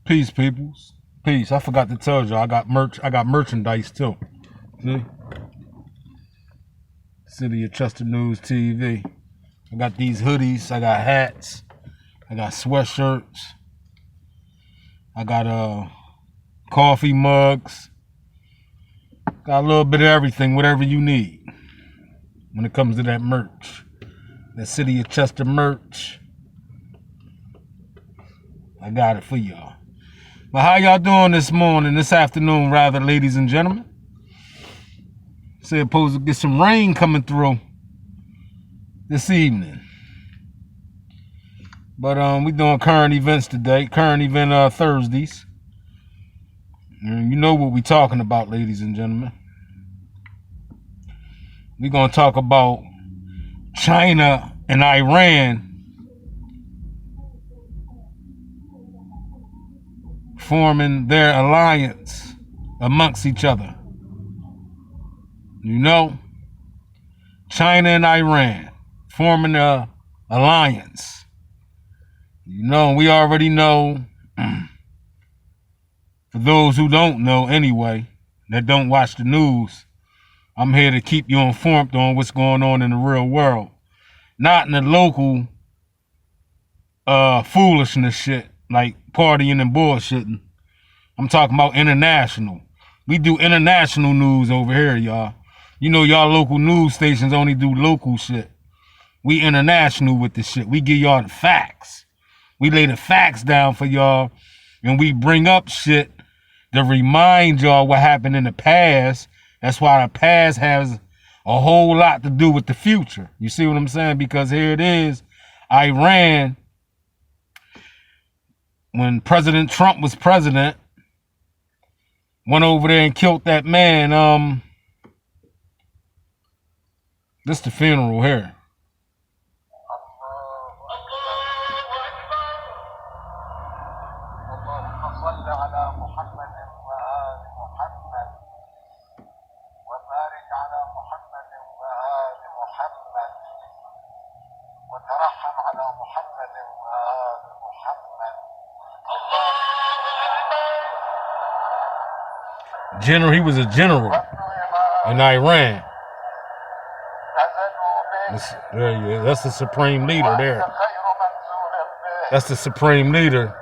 Peace, peoples. Peace. I forgot to tell y'all I got merchandise too. See? City of Chester News TV. I got these hoodies, I got hats, I got sweatshirts, I got coffee mugs, got a little bit of everything, whatever you need when it comes to that merch. That City of Chester merch. I got it for y'all. But how y'all doing this afternoon, rather, ladies and gentlemen? Say supposed to get some rain coming through this evening. But we doing current events today, current event Thursdays. And you know what we talking about, ladies and gentlemen. We gonna talk about China and Iran forming their alliance amongst each other. You know, China and Iran forming an alliance. You know, we already know, for those who don't know anyway, that don't watch the news, I'm here to keep you informed on what's going on in the real world. Not in the local foolishness shit, like partying and bullshitting. I'm talking about international. We do international news over here, y'all. You know y'all local news stations only do local shit. We international with this shit. We give y'all the facts. We lay the facts down for y'all, and we bring up shit to remind y'all what happened in the past. That's why the past has a whole lot to do with the future. You see what I'm saying? Because here it is, Iran, when President Trump was president, went over there and killed that man. This the funeral here. General, he was a general in Iran. That's the supreme leader there. That's the supreme leader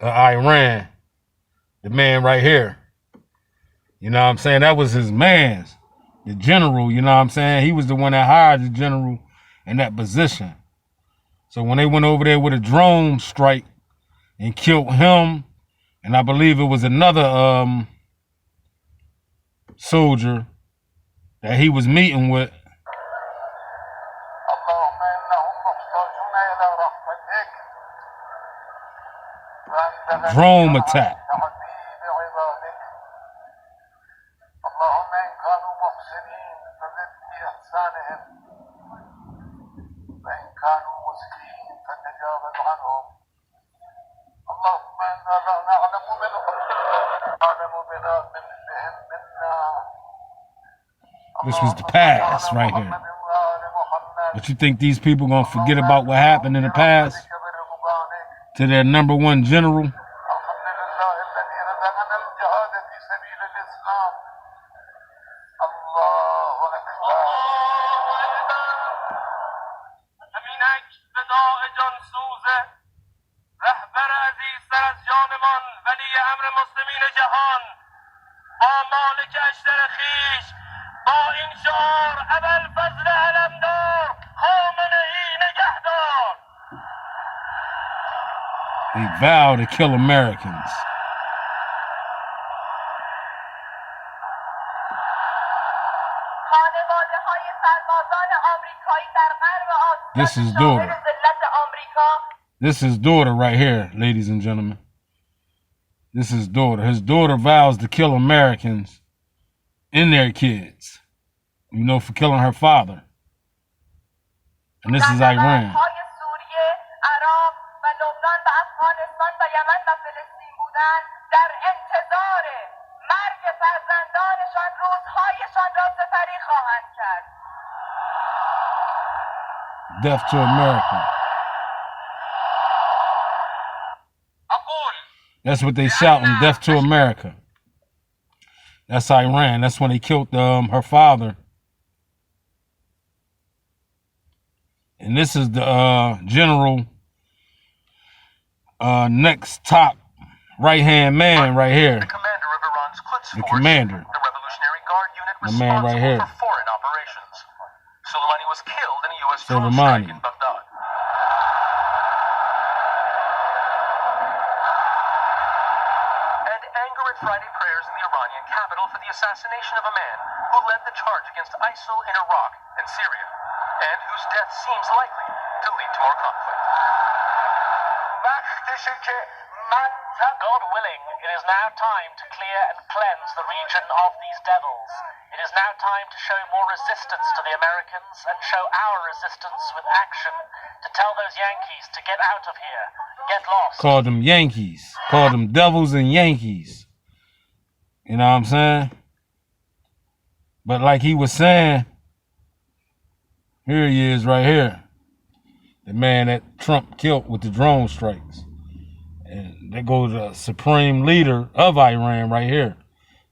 of Iran. The man right here. You know what I'm saying? That was his man's. The general, you know what I'm saying? He was the one that hired the general in that position. So when they went over there with a drone strike and killed him, and I believe it was another soldier that he was meeting with, drone attack. This was the past right here. But you think these people gonna forget about what happened in the past to their number one general? They vow to kill Americans. This is daughter. This is daughter right here, ladies and gentlemen. This is daughter. His daughter vows to kill Americans and their kids, you know, for killing her father. And this is Iran. Death to America. That's what they shouting, death to America. That's Iran. That's when they killed her father. And this is the general next top right-hand man right here. The commander of Iran's Quds The Force, commander. the Revolutionary Guard unit The man right responsible here. for foreign operations. Soleimani was killed in a U.S. drone Soleimani. strike in Baghdad. And anger at Friday prayers in the Iranian capital for the assassination of a man who led the charge against ISIL in Iraq and Syria, and whose death seems likely to lead to more conflict. God willing, it is now time to clear and cleanse the region of these devils. It is now time to show more resistance to the Americans and show our resistance with action to tell those Yankees to get out of here, get lost. Call them Yankees. Call them devils and Yankees. You know what I'm saying? But like he was saying, here he is right here. The man that Trump killed with the drone strikes. And there goes the supreme leader of Iran right here.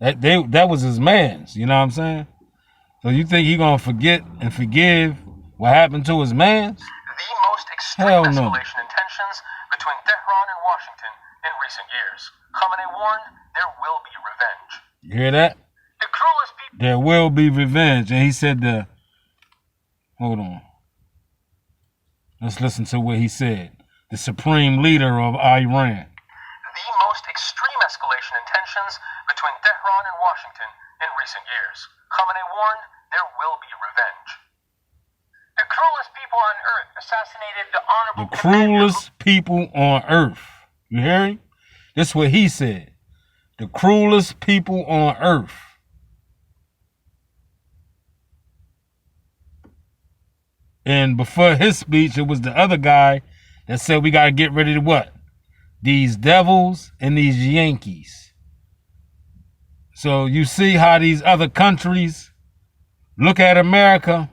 That was his man's, you know what I'm saying? So you think he gonna forget and forgive what happened to his man's? The most extreme Hell no. escalation in tensions between Tehran and Washington in recent years. Khamenei warned there will be revenge. You hear that? The cruelest people. There will be revenge. And he said hold on. Let's listen to what he said. The supreme leader of Iran. The most extreme escalation in tensions between Tehran and Washington in recent years. Khamenei warned there will be revenge. The cruelest people on earth assassinated the honorable The cruelest people on earth. You hear him? That's what he said. The cruelest people on earth. And before his speech, it was the other guy that said we got to get rid of what? These devils and these Yankees. So you see how these other countries look at America?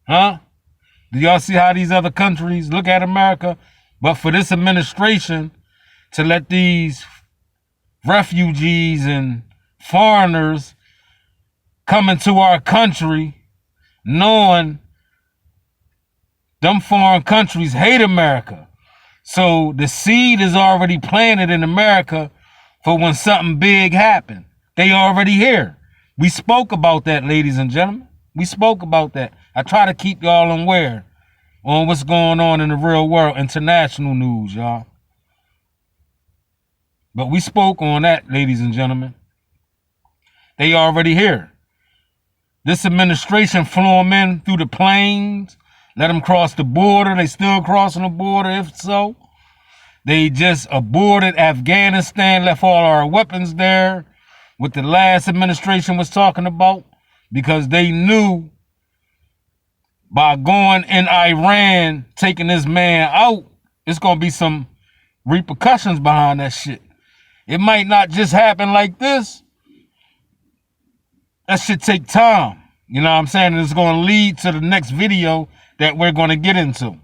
Huh? Do y'all see how these other countries look at America? But for this administration to let these refugees and foreigners come into our country knowing them foreign countries hate America. So the seed is already planted in America for when something big happens. They already here. We spoke about that, ladies and gentlemen. We spoke about that. I try to keep y'all aware on what's going on in the real world, international news, y'all. But we spoke on that, ladies and gentlemen. They already here. This administration flew them in through the planes, let them cross the border. They still crossing the border, if so. They just aborted Afghanistan, left all our weapons there, what the last administration was talking about, because they knew by going in Iran, taking this man out, it's going to be some repercussions behind that shit. It might not just happen like this. That shit take time. You know what I'm saying? It's going to lead to the next video that we're going to get into.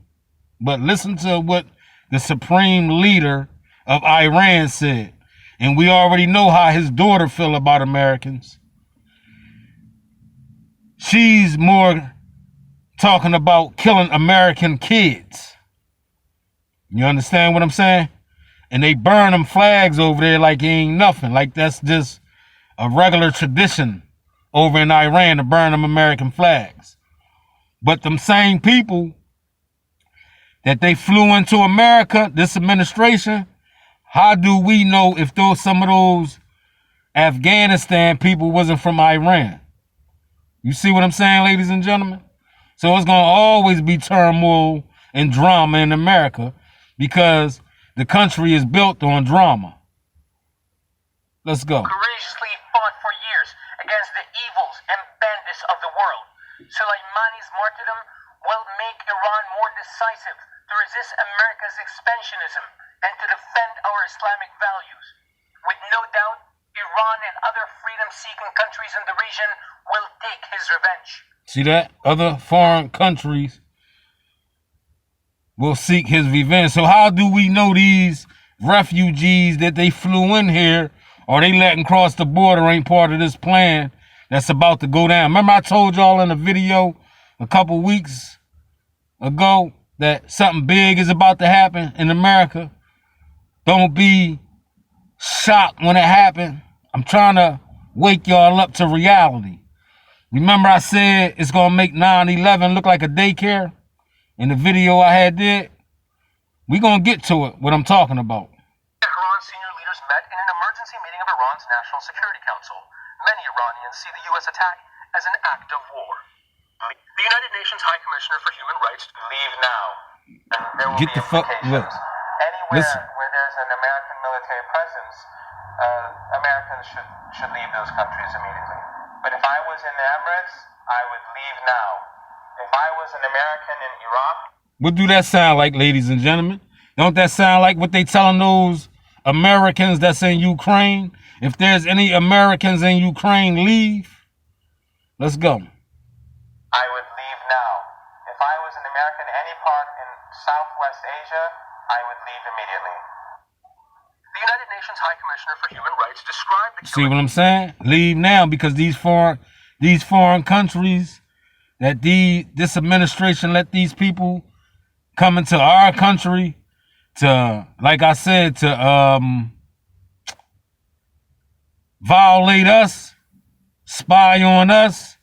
But listen to what the supreme leader of Iran said. And we already know how his daughter feel about Americans. She's more talking about killing American kids. You understand what I'm saying? And they burn them flags over there like it ain't nothing. Like that's just a regular tradition over in Iran to burn them American flags. But them same people that they flew into America, this administration, how do we know if some of those Afghanistan people wasn't from Iran? You see what I'm saying, ladies and gentlemen? So it's going to always be turmoil and drama in America because the country is built on drama. Let's go. Courageously fought for years against the evils and bandits of the world. Soleimani's martyrdom will make Iran more decisive to resist America's expansionism and to defend our Islamic values. With no doubt, Iran and other freedom-seeking countries in the region will take his revenge. See that? Other foreign countries will seek his revenge. So how do we know these refugees that they flew in here or they letting cross the border ain't part of this plan that's about to go down? Remember I told y'all in a video a couple weeks ago that something big is about to happen in America? Don't be shocked when it happens. I'm trying to wake y'all up to reality. Remember I said it's going to make 9/11 look like a daycare in the video I had did? We going to get to it, what I'm talking about. Iran senior leaders met in an emergency meeting of Iran's National Security Council. Many Iranians see the U.S. attack as an act of war. The United Nations High Commissioner for Human Rights, leave now. And there will Get be the fuck, look. Anywhere Listen. where there's an American military presence, Americans should leave those countries immediately. But if I was in the Emirates, I would leave now. If I was an American in Iraq, What do that sound like, ladies and gentlemen? Don't that sound like what they telling those Americans that's in Ukraine? If there's any Americans in Ukraine, leave. Let's go. I would leave now. If I was an American in any part in Southwest Asia, I would leave immediately. The United Nations High Commissioner for Human Rights described the See what I'm saying? Leave now, because these foreign countries that this administration let these people come into our country to, like I said, to violate us, spy on us,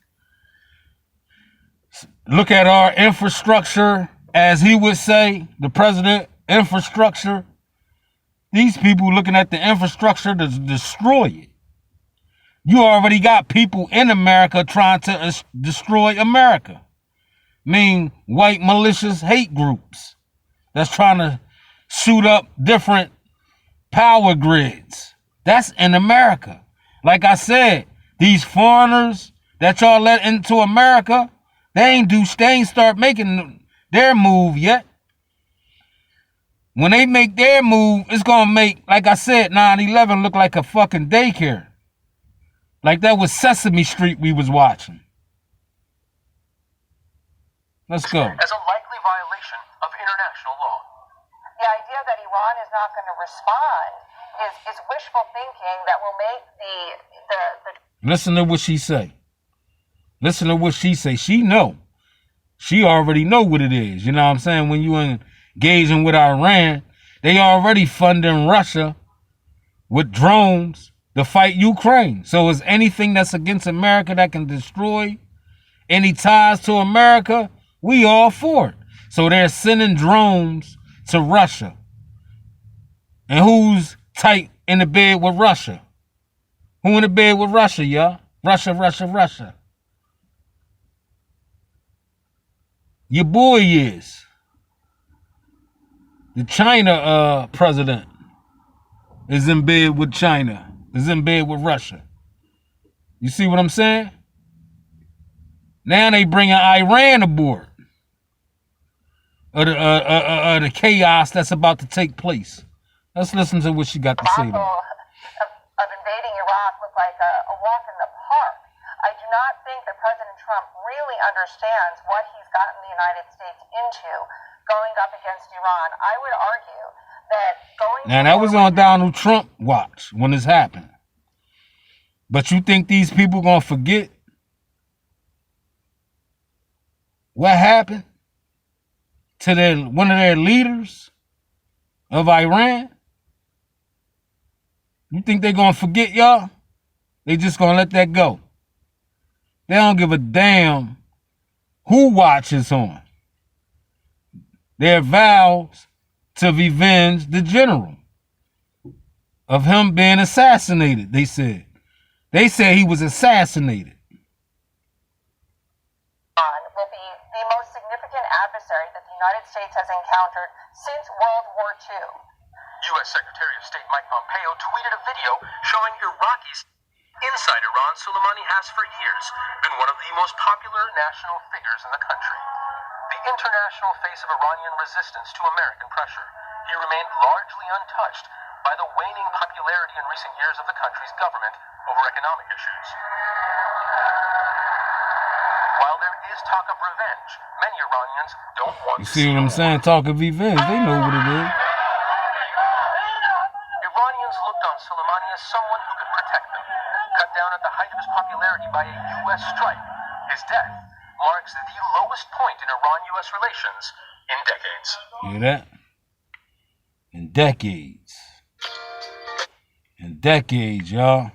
look at our infrastructure, as he would say, the president, infrastructure. These people looking at the infrastructure to destroy it. You already got people in America trying to destroy America. I mean, white malicious hate groups that's trying to shoot up different power grids. That's in America. Like I said, these foreigners that y'all let into America, they ain't start making their move yet. When they make their move, it's gonna make, like I said, 9/11 look like a fucking daycare. Like that was Sesame Street we was watching. Let's go. as a likely violation of international law. The idea that Iran is not going to respond is wishful thinking that will make the Listen to what she say. Listen to what she say. She know. She already know what it is. You know what I'm saying? When you engaging with Iran, they already funding Russia with drones to fight Ukraine. So is anything that's against America that can destroy any ties to America, we all for it. So they're sending drones to Russia. And who's tight in the bed with Russia? Who in the bed with Russia, y'all? Russia. Your boy is. The China president is in bed with China. Is in bed with Russia. You see what I'm saying? Now they bringing Iran aboard of the chaos that's about to take place. Let's listen to what she got to say debacle though. of invading Iraq look like a walk in the park. I do not think that President Trump really understands what he's gotten the United States into going up against Iran. I would argue that Now that was on Donald Trump watch when this happened. But you think these people gonna forget what happened to one of their leaders of Iran? You think they're gonna forget, y'all? They just gonna let that go. They don't give a damn who watches on. Their vows to revenge the general of him being assassinated, they said. They said he was assassinated. will be the most significant adversary that the United States has encountered since World War II. U.S. Secretary of State Mike Pompeo tweeted a video showing Iraqis inside Iran. Soleimani has for years been one of the most popular national figures in the country. The international face of Iranian resistance to American pressure, he remained largely untouched by the waning popularity in recent years of the country's government over economic issues. While there is talk of revenge, many Iranians don't want You to see what I'm saying? Talk of revenge. They know what it is. Iranians looked on Soleimani as someone who could protect them. Cut down at the height of his popularity by a U.S. strike, his death marks the lowest point in Iran-U.S. relations in decades. Hear that? In decades. In decades, y'all.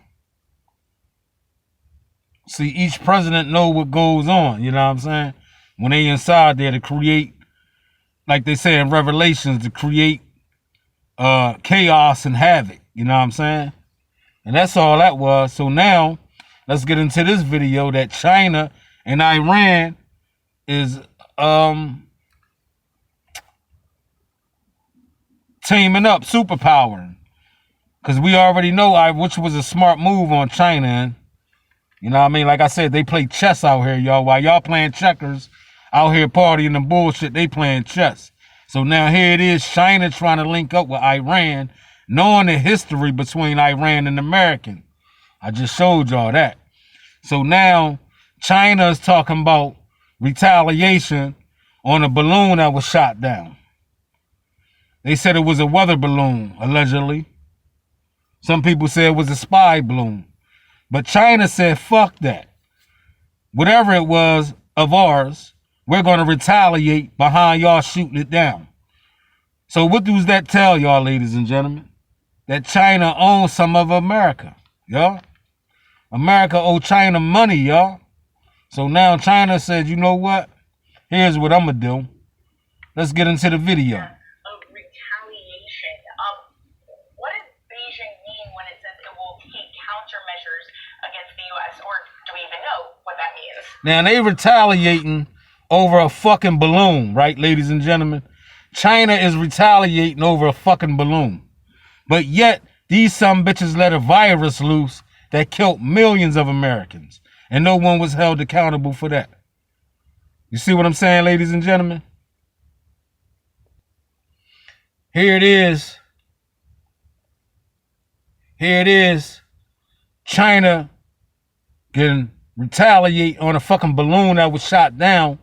See, each president know what goes on, you know what I'm saying? When they inside there to create, like they say in Revelations, to create chaos and havoc, you know what I'm saying? And that's all that was. So now, let's get into this video that China and Iran is teaming up, superpowering. Because we already know which was a smart move on China. And, you know what I mean? Like I said, they play chess out here, y'all. While y'all playing checkers out here partying and bullshit, they playing chess. So now here it is, China trying to link up with Iran, knowing the history between Iran and American. I just showed y'all that. So now China is talking about retaliation on a balloon that was shot down. They said it was a weather balloon, allegedly. Some people said it was a spy balloon. But China said, fuck that. Whatever it was of ours, we're going to retaliate behind y'all shooting it down. So what does that tell y'all, ladies and gentlemen? That China owns some of America, y'all. America owe China money, y'all. So now China said, you know what? Here's what I'm going to do. Let's get into the video. Of retaliation. What does Beijing mean when it says it will take countermeasures against the U.S., or do we even know what that means? Now, they retaliating over a fucking balloon, right, ladies and gentlemen? China is retaliating over a fucking balloon. But yet, these some bitches let a virus loose that killed millions of Americans. And no one was held accountable for that. You see what I'm saying, ladies and gentlemen? Here it is. Here it is. China can retaliate on a fucking balloon that was shot down,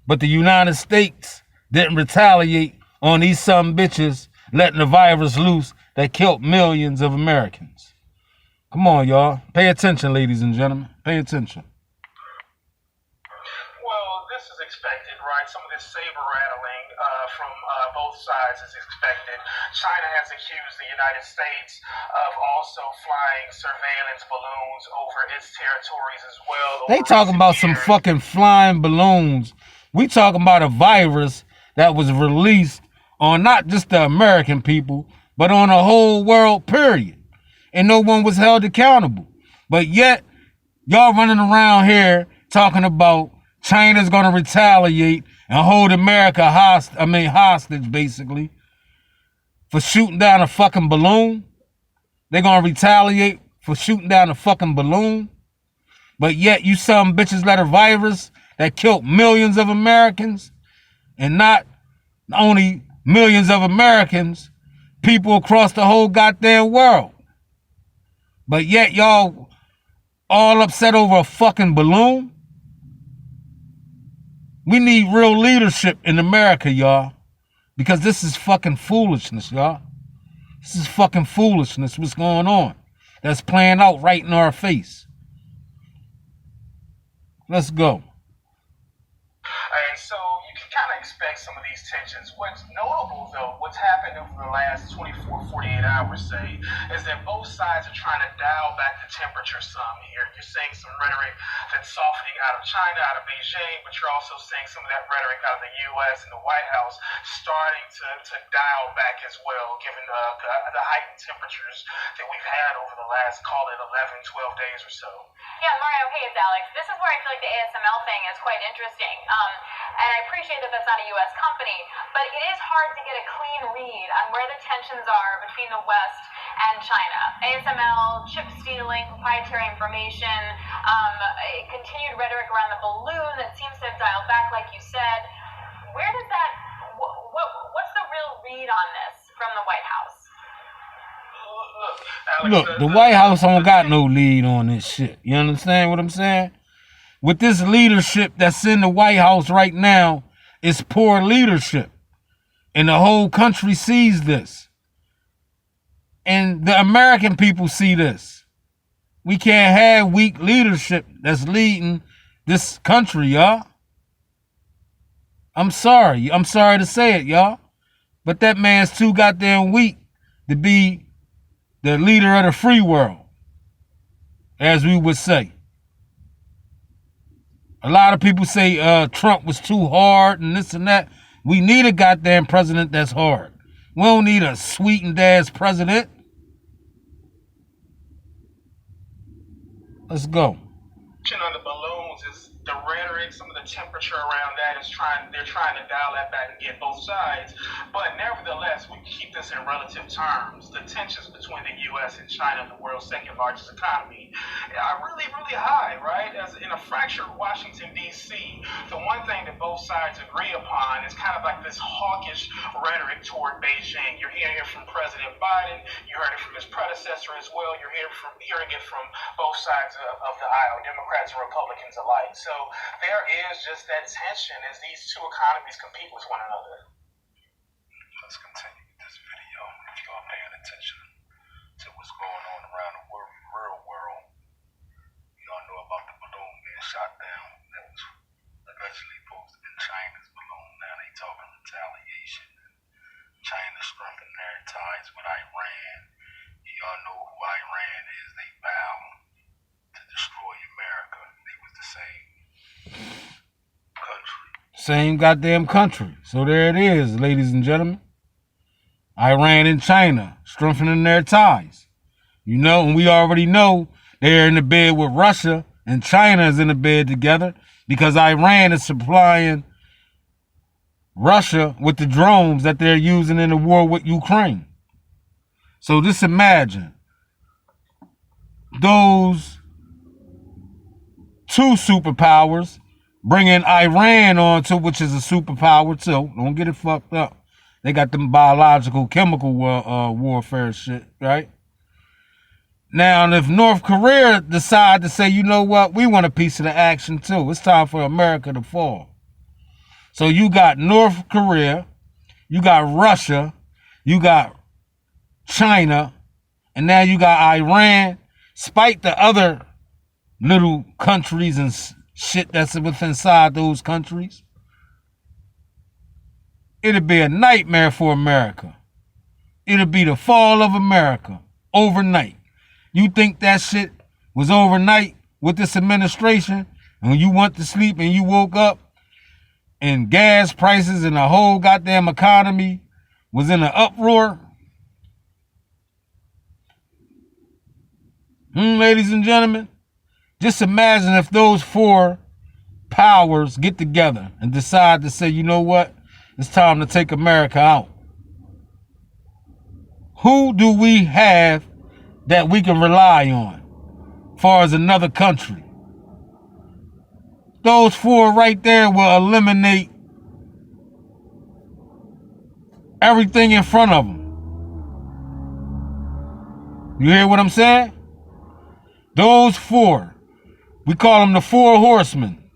but the United States didn't retaliate on these some bitches letting the virus loose that killed millions of Americans. Come on, y'all. Pay attention, ladies and gentlemen. Pay attention. Well, this is expected, right? Some of this saber rattling from both sides is expected. China has accused the United States of also flying surveillance balloons over its territories as well. They talking about some fucking flying balloons. We talking about a virus that was released on not just the American people, but on a whole world, period. And no one was held accountable. But yet, y'all running around here talking about China's gonna retaliate and hold America hostage, basically, for shooting down a fucking balloon. They're gonna retaliate for shooting down a fucking balloon. But yet, you some bitches let a virus that killed millions of Americans, and not only millions of Americans, people across the whole goddamn world. But yet y'all all upset over a fucking balloon? We need real leadership in America, y'all. Because this is fucking foolishness, y'all. This is fucking foolishness. What's going on? That's playing out right in our face. Let's go. And so you can kind of expect some of these tensions. What's notable, though, what's happened over the last 24, 48 hours, say, is that both sides are trying to dial back the temperature some here. You're seeing some rhetoric that's softening out of China, out of Beijing, but you're also seeing some of that rhetoric out of the U.S. and the White House starting to dial back as well, given the heightened temperatures that we've had over the last, call it 11, 12 days or so. Yeah, Mario, hey, it's Alex. This is where I feel like the ASML thing is quite interesting. And I appreciate that that's not a U.S. company, but it is hard to get a clean read on where the tensions are between the West and China. ASML, chip stealing, proprietary information, continued rhetoric around the balloon that seems to have dialed back, like you said. Where does that, what's the real read on this from the White House? Look, the White House don't got no lead on this shit. You understand what I'm saying? with this leadership that's in the White House right now is poor leadership. And the whole country sees this. And the American people see this. We can't have weak leadership that's leading this country, y'all. I'm sorry to say it, y'all. But that man's too goddamn weak to be the leader of the free world, as we would say. A lot of people say Trump was too hard and this and that. We need a goddamn president that's hard. We don't need a sweetened ass president. Let's go. On the balloons is the rhetoric, some of the temperature around that is they're trying to dial that back and get both sides. But nevertheless, we keep this in relative terms. The tensions between the U.S. and China, the world's second largest economy, are really, really high, right? As in a fractured Washington, D.C., the one thing that both sides agree upon is kind of like this hawkish rhetoric toward Beijing. You're hearing it from President Biden. You heard it from his predecessor as well. You're hearing it from both sides of the aisle, Democrats and Republicans alike. So there is just that tension as these two economies compete with one another. Let's continue with this video. If you are paying attention to what's going on around the real world, you all know about the balloon being shot down. That was allegedly supposed to be China's balloon. Now they talking retaliation. China strengthening their ties with Iran. You all know who Iran is. They vow to destroy America. They was the same country. Same goddamn country. So there it is, ladies and gentlemen. Iran and China strengthening their ties. You know, and we already know they're in the bed with Russia and China is in the bed together because Iran is supplying Russia with the drones that they're using in the war with Ukraine. So just imagine those two superpowers bringing Iran on to, which is a superpower too. Don't get it fucked up. They got them biological, chemical warfare shit, right? Now, if North Korea decide to say, you know what, we want a piece of the action too. It's time for America to fall. So you got North Korea, you got Russia, you got China, and now you got Iran, spite the other little countries and shit that's inside those countries. It'll be a nightmare for America. It'll be the fall of America overnight. You think that shit was overnight with this administration? And when you went to sleep and you woke up and gas prices and the whole goddamn economy was in an uproar? Ladies and gentlemen, just imagine if those four powers get together and decide to say, you know what? It's time to take America out. Who do we have that we can rely on as far as another country? Those four right there will eliminate everything in front of them. You hear what I'm saying? Those four, we call them the four horsemen.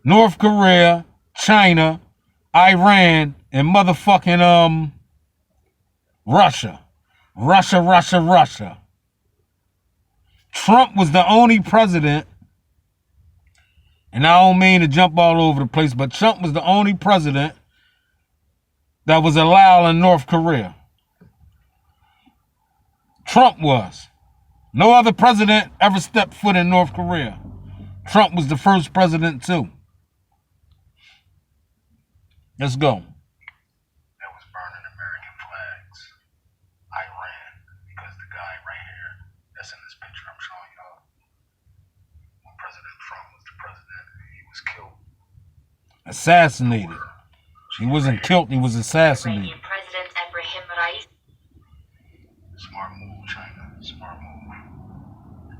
North Korea, China, Iran, and motherfucking Russia. Russia. Trump was the only president, and I don't mean to jump all over the place, but Trump was the only president that was allowed in North Korea. Trump was. No other president ever stepped foot in North Korea. Trump was the first president too. Let's go. That was burning American flags. Iran, because the guy right here, that's in this picture I'm showing y'all, when President Trump was the president, he was killed. Assassinated. He wasn't killed, he was assassinated. Iranian President Ebrahim Raisi. Smart move, China. Smart move.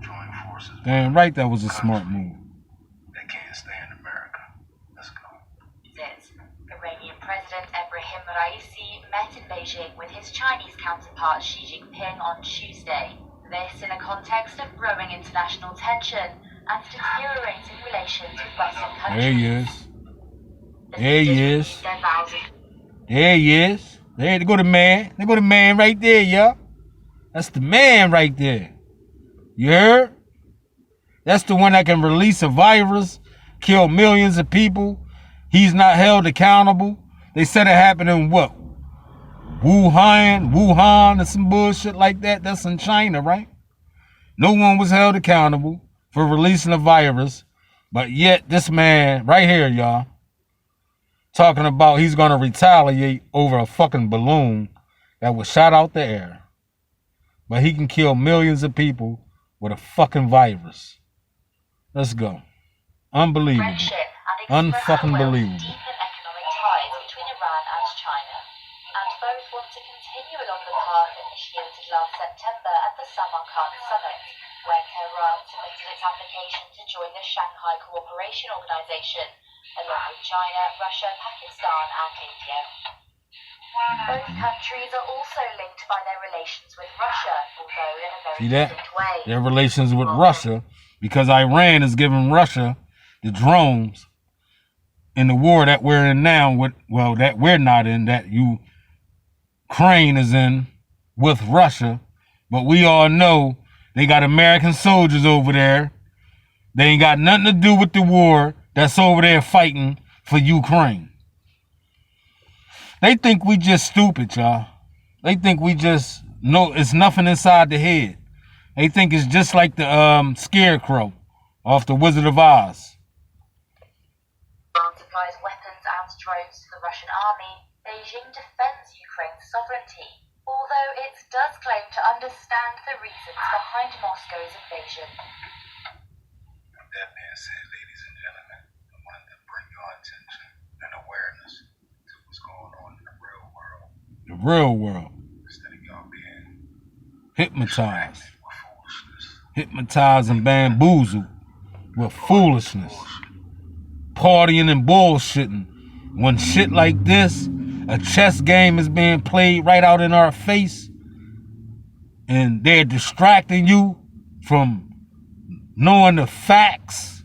Join forces. Damn right that was a smart move. They can't stand America. Let's go. Iranian President Ebrahim Raisi met in Beijing with his Chinese counterpart Xi Jinping on Tuesday. This in a context of growing international tension and deteriorating relations with Western countries. There he is. The There he leaders is. renewed their vows of There he is. There go the man. There go the man right there, y'all. That's the man right there. You heard? That's the one that can release a virus, kill millions of people. He's not held accountable. They said it happened in what? Wuhan, or some bullshit like that. That's in China, right? No one was held accountable for releasing a virus. But yet this man right here, y'all, talking about he's going to retaliate over a fucking balloon that was shot out the air. But he can kill millions of people with a fucking virus. Let's go. Unbelievable. friendship and express Unfucking their will to believable. deepen economic ties between Iran and China. And both want to continue along the path initiated last September at the Samarkand summit, where Tehran submitted its application to join the Shanghai Cooperation Organization, along with China, Russia, Pakistan and India. Both countries are also linked by their relations with Russia, although in a very See that? distinct way. Their relations with Russia, because Iran is giving Russia the drones in the war that we're in now, that we're not in, that Ukraine is in with Russia. But we all know they got American soldiers over there. They ain't got nothing to do with the war that's over there fighting for Ukraine. They think we just stupid, y'all. They think we just know it's nothing inside the head. They think it's just like the scarecrow off the Wizard of Oz. Iran supplies weapons and drones to the Russian army. Beijing defends Ukraine's sovereignty, although it does claim to understand the reasons behind Moscow's invasion. That being said, ladies and gentlemen, I wanted to bring your attention and awareness to what's going on in the real world. The real world. Instead of y'all being Hypnotized. with foolishness. Hypnotized and bamboozled with foolishness. Partying and bullshitting. When shit like this, a chess game is being played right out in our face, and they're distracting you from knowing the facts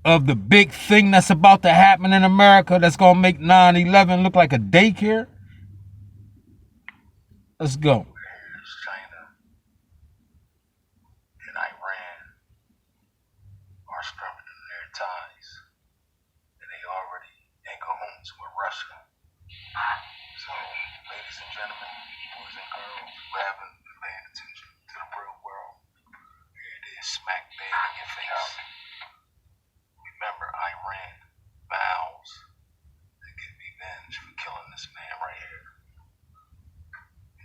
of the big thing that's about to happen in America that's going to make 9/11 look like a daycare. Let's go. Whereas China and Iran are strengthening their ties, and they already in cahoots with Russia. So, ladies and gentlemen, boys and girls who haven't been paying attention to the real world, here it is, smack bang in your face. Remember, Iran vows to get revenge for killing this man right here.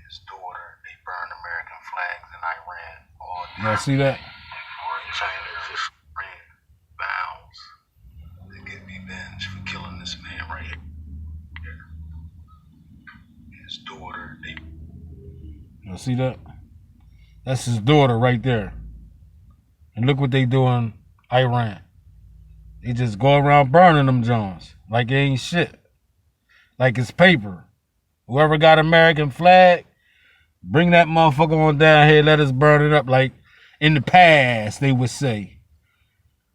His daughter, they burn American flags in Iran all day. Y'all see that? China just ran vows to get revenge for killing this man right here. His daughter, they Y'all see that? That's his daughter right there. And look what they do in Iran. They just go around burning them Johns like it ain't shit. Like it's paper. Whoever got American flag, bring that motherfucker on down here, let us burn it up. Like in the past, they would say.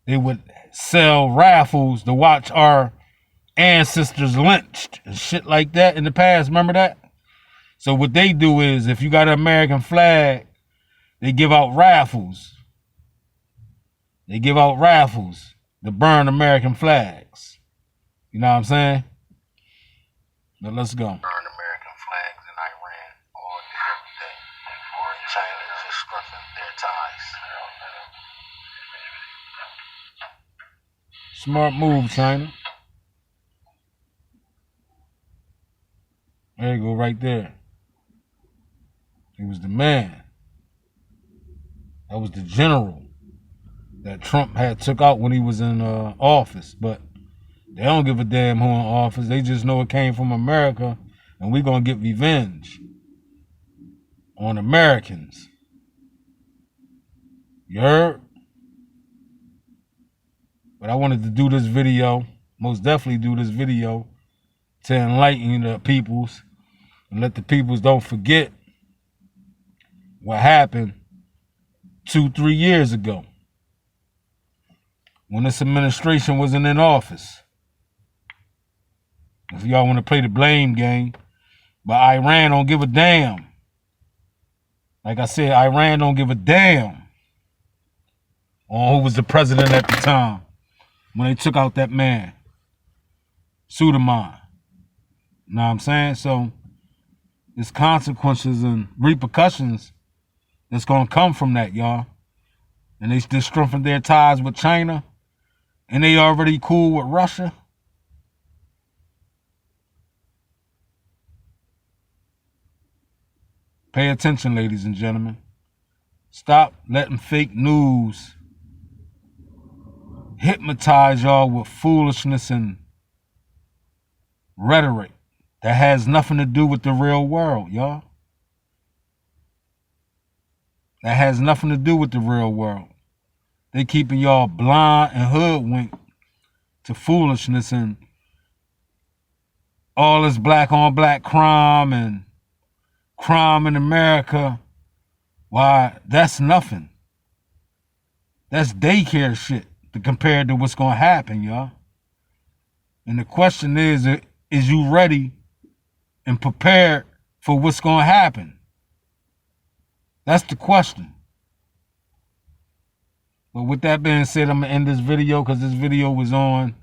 They would sell raffles to watch our ancestors lynched and shit like that in the past. Remember that? So what they do is, if you got an American flag, they give out raffles. They give out raffles to burn American flags. You know what I'm saying? Now let's go. burn American flags in Iran all day, every day. Or China just strengthened their ties. Smart move, China. There you go, right there. He was the man. That was the general that Trump had took out when he was in office. But they don't give a damn who in office. They just know it came from America, and we're going to get revenge on Americans. You heard? But I wanted to do this video, most definitely do this video, to enlighten the peoples and let the peoples don't forget what happened 2-3 years ago. when this administration wasn't in office. If y'all want to play the blame game. But Iran don't give a damn. Like I said, Iran don't give a damn on who was the president at the time when they took out that man, Soleimani. You know what I'm saying? So there's consequences and repercussions that's going to come from that, y'all. And they just strengthened their ties with China. And they already cool with Russia. Pay attention, ladies and gentlemen. Stop letting fake news hypnotize y'all with foolishness and rhetoric that has nothing to do with the real world, y'all. That has nothing to do with the real world. They keeping y'all blind and hoodwinked to foolishness and all this black on black crime and crime in America. Why, that's nothing. That's daycare shit compared to what's going to happen, y'all. And the question is you ready and prepared for what's going to happen? That's the question. But with that being said, I'm going to end this video because this video was on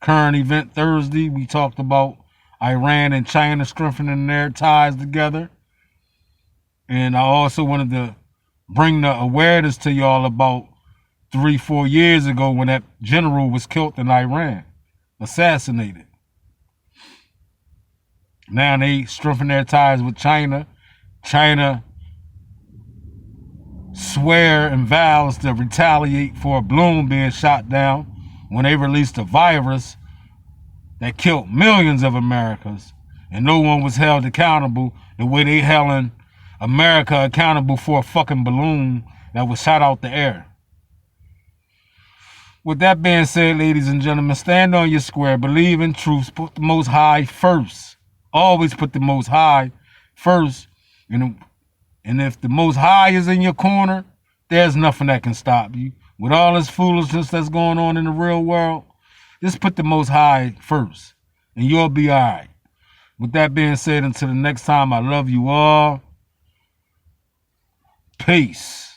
Current Event Thursday. We talked about Iran and China strengthening their ties together. And I also wanted to bring the awareness to y'all about 3-4 years ago when that general was killed in Iran, assassinated. Now they strengthen their ties with China. China swear and vows to retaliate for a balloon being shot down when they released a virus that killed millions of Americans, and no one was held accountable the way they held America accountable for a fucking balloon that was shot out the air. With that being said, ladies and gentlemen, stand on your square, believe in truth, put the Most High first. Always put the Most High first. And if the Most High is in your corner, there's nothing that can stop you. With all this foolishness that's going on in the real world, just put the Most High first, and you'll be all right. With that being said, until the next time, I love you all. Peace.